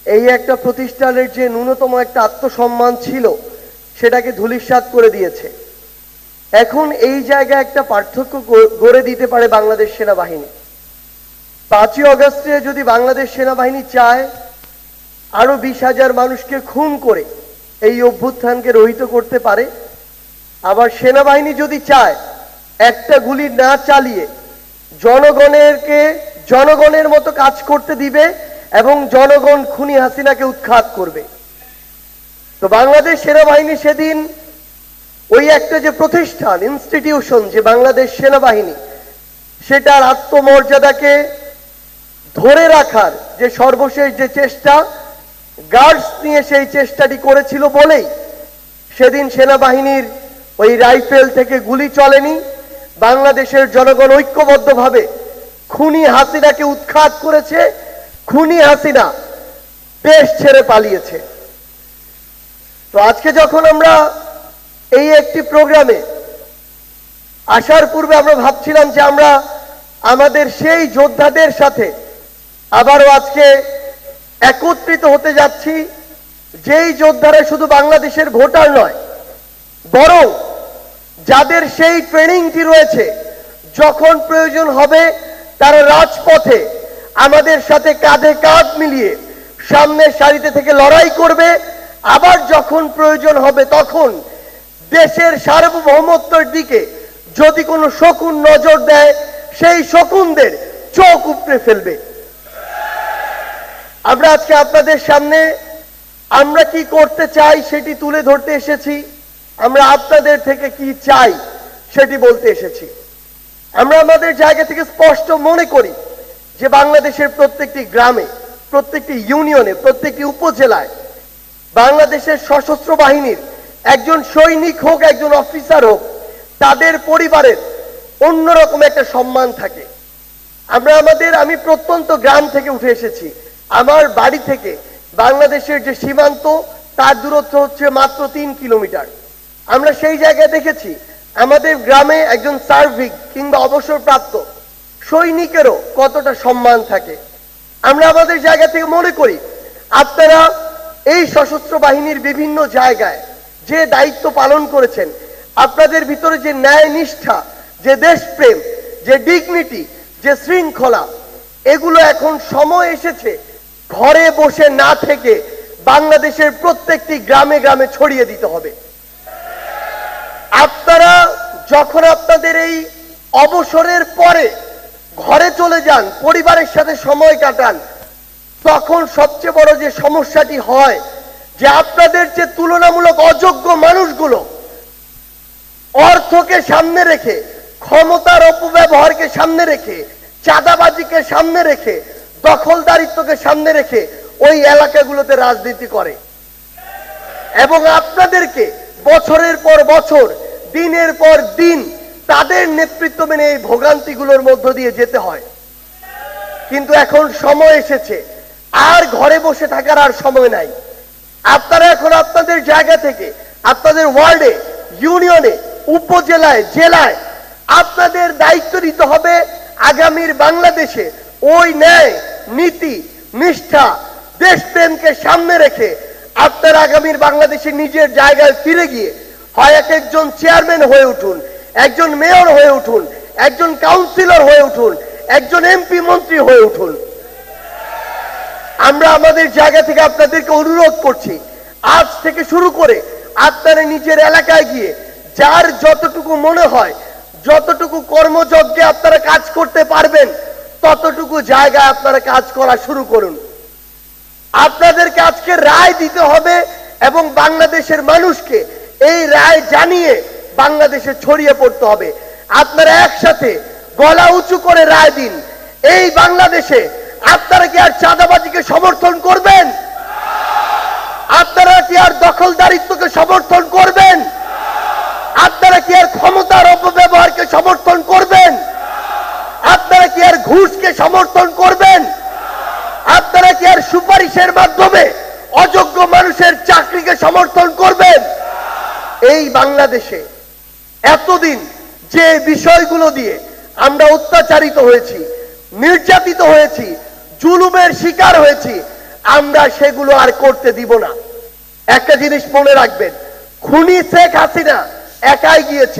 এই একটা প্রতিষ্ঠানের যে ন্যূনতম একটা আত্মসম্মান ছিল সেটাকে ধূলিসাৎ করে দিয়েছে। এখন এই জায়গায় একটা পার্থক্য গড়ে দিতে পারে বাংলাদেশ সেনাবাহিনী। 5ই অগস্টে যদি বাংলাদেশ সেনাবাহিনী চায় আরো 20,000 মানুষকে খুন করে এই অভ্যুত্থানকে রহিত করতে পারে, আবার সেনাবাহিনী যদি চায় একটা গুলি না চালিয়ে জনগণের মতো কাজ করতে দিবে এবং জনগণ খুনি হাসিনাকে উৎখাত করবে। তো বাংলাদেশ সেনাবাহিনী সেদিন ওই একটা যে প্রতিষ্ঠান, ইনস্টিটিউশন যে বাংলাদেশ সেনাবাহিনী, সেটার আত্মমর্যাদাকে ধরে রাখার যে সর্বশেষ যে চেষ্টা, গার্ডস নিয়ে সেই চেষ্টাটি করেছিল বলেই সেদিন সেনাবাহিনীর ওই রাইফেল থেকে গুলি চলেনি। বাংলাদেশের জনগণ ঐক্যবদ্ধভাবে খুনি হাসিনাকে উৎখাত করেছে। খুনি হাসিনা দেশ ছেড়ে পালিয়েছে। তো আজকে যখন আমরা এই একটি প্রোগ্রামে আসার পূর্বে আমরা ভাবছিলাম যে আমরা আমাদের সেই যোদ্ধাদের সাথে আবারও আজকে একত্রিত হতে যাচ্ছি, যেই যোদ্ধারা শুধু বাংলাদেশের ভোটার নয়, বরং যাদের সেই ট্রেনিংটি রয়েছে, যখন প্রয়োজন হবে তারা রাজপথে আমাদের সাথে কাঁধে কাঁধ মিলিয়ে সামনের সারিতে থেকে লড়াই করবে। আবার যখন প্রয়োজন হবে তখন দেশের সার্বভৌমত্বের দিকে যদি কোনো শকুন নজর দেয়, সেই শকুনদের চোখ উপড়ে ফেলবে। আমরা আজকে আপনাদের সামনে আমরা কি করতে চাই সেটি তুলে ধরতে এসেছি। আমরা আপনাদের থেকে কি চাই সেটি বলতে এসেছি। আমরা আমাদের জায়গা থেকে স্পষ্ট মনে করি যে বাংলাদেশের প্রত্যেকটি গ্রামে, প্রত্যেকটি ইউনিয়নে, প্রত্যেকটি উপজেলায় বাংলাদেশের সশস্ত্র বাহিনীর একজন সৈনিক হোক, একজন অফিসার হোক, তাদের পরিবারের অন্যরকম একটা সম্মান থাকে। আমি প্রত্যন্ত গ্রাম থেকে উঠে এসেছি। আমার বাড়ি থেকে বাংলাদেশের যে সীমান্ত তার দূরত্ব হচ্ছে মাত্র 3 কিলোমিটার। আমরা সেই জায়গায় দেখেছি আমাদের গ্রামে একজন সার্ভিক কিংবা অবসরপ্রাপ্ত সৈনিকেরও কতটা সম্মান থাকে। আমরা আমাদের জায়গা থেকে মনে করি আপনারা এই সশস্ত্র বাহিনীর বিভিন্ন জায়গায় যে দায়িত্ব পালন করেছেন, আপনাদের ভিতরে যে ন্যায় নিষ্ঠা, যে দেশপ্রেম, যে ডিগনিটি, যে শৃঙ্খলা, এগুলো এখন সময় এসেছে ঘরে বসে না থেকে বাংলাদেশের প্রত্যেকটি গ্রামে গ্রামে ছড়িয়ে দিতে হবে। আপনারা যখন আপনাদের এই অবসরের পরে ঘরে চলে যান, পরিবারের সাথে সময় কাটান, তখন সবচেয়ে বড় যে সমস্যাটি হয় যে আপনাদের যে তুলনামূলক অযোগ্য মানুষগুলো অর্থকে সামনে রেখে, ক্ষমতার অপব্যবহারকে সামনে রেখে, চাঁদাবাজিকে সামনে রেখে, দখলদারিত্বকে সামনে রেখে ওই এলাকাগুলোতে রাজনীতি করে এবং আপনাদেরকে বছরের পর বছর, দিনের পর দিন তাদের নেতৃত্ব মেনে এই ভোগান্তিগুলোর মধ্য দিয়ে যেতে হয়। কিন্তু এখন সময় এসেছে, আর ঘরে বসে থাকার আর সময় নাই। আপনারা এখন আপনাদের জায়গা থেকে আপনাদের ওয়ার্ডে, ইউনিয়নে, উপজেলায়, জেলায় আপনাদের দায়িত্ব নিতে হবে আগামীর বাংলাদেশে ওই ন্যায়, নীতি, নিষ্ঠা, দেশপ্রেমকে সামনে রেখে আপনারা আগামীর বাংলাদেশে নিজের জায়গায় ফিরে গিয়ে হয় একজন চেয়ারম্যান হয়ে উঠুন, একজন মেয়র হয়ে উঠুন, একজন কাউন্সিলর হয়ে উঠুন, একজন এমপি মন্ত্রী হয়ে উঠুন। আমরা আমাদের জায়গা থেকে আপনাদেরকে অনুরোধ করছি, আজ থেকে শুরু করে আপনারা নিজের এলাকায় গিয়ে যার যতটুকু মনে হয়, যতটুকু কর্মযজ্ঞে আপনারা কাজ করতে পারবেন, ততটুকু জায়গায় আপনারা কাজ করা শুরু করুন। আপনাদেরকে আজকে রায় দিতে হবে এবং বাংলাদেশের মানুষকে এই রায় জানিয়ে বাংলাদেশে ছড়িয়ে পড়তে হবে। আপনারা একসাথে গলা উঁচু করে রায় দিন। এই বাংলাদেশে আপনারা কি আর চাঁদাবাজিকে সমর্থন করবেন? আপনারা কি আর দখলদারিত্বকে সমর্থন করবেন? আপনারা কি আর ক্ষমতার অপব্যবহারকে সমর্থন করবেন? আপনারা কি আর ঘুষকে সমর্থন করবেন? আপনারা কি আর সুপারিশের মাধ্যমে অযোগ্য মানুষের চাকরিকে সমর্থন করবেন? এই বাংলাদেশে এতদিন যে বিষয়গুলো দিয়ে আমরা অত্যাচারিত হয়েছি, নির্যাতিত হয়েছি, জুলুমের শিকার হয়েছি, আমরা সেগুলো আর করতে দিব না। একটা জিনিস মনে রাখবেন, খুনি শেখ হাসিনা একাই গিয়েছে।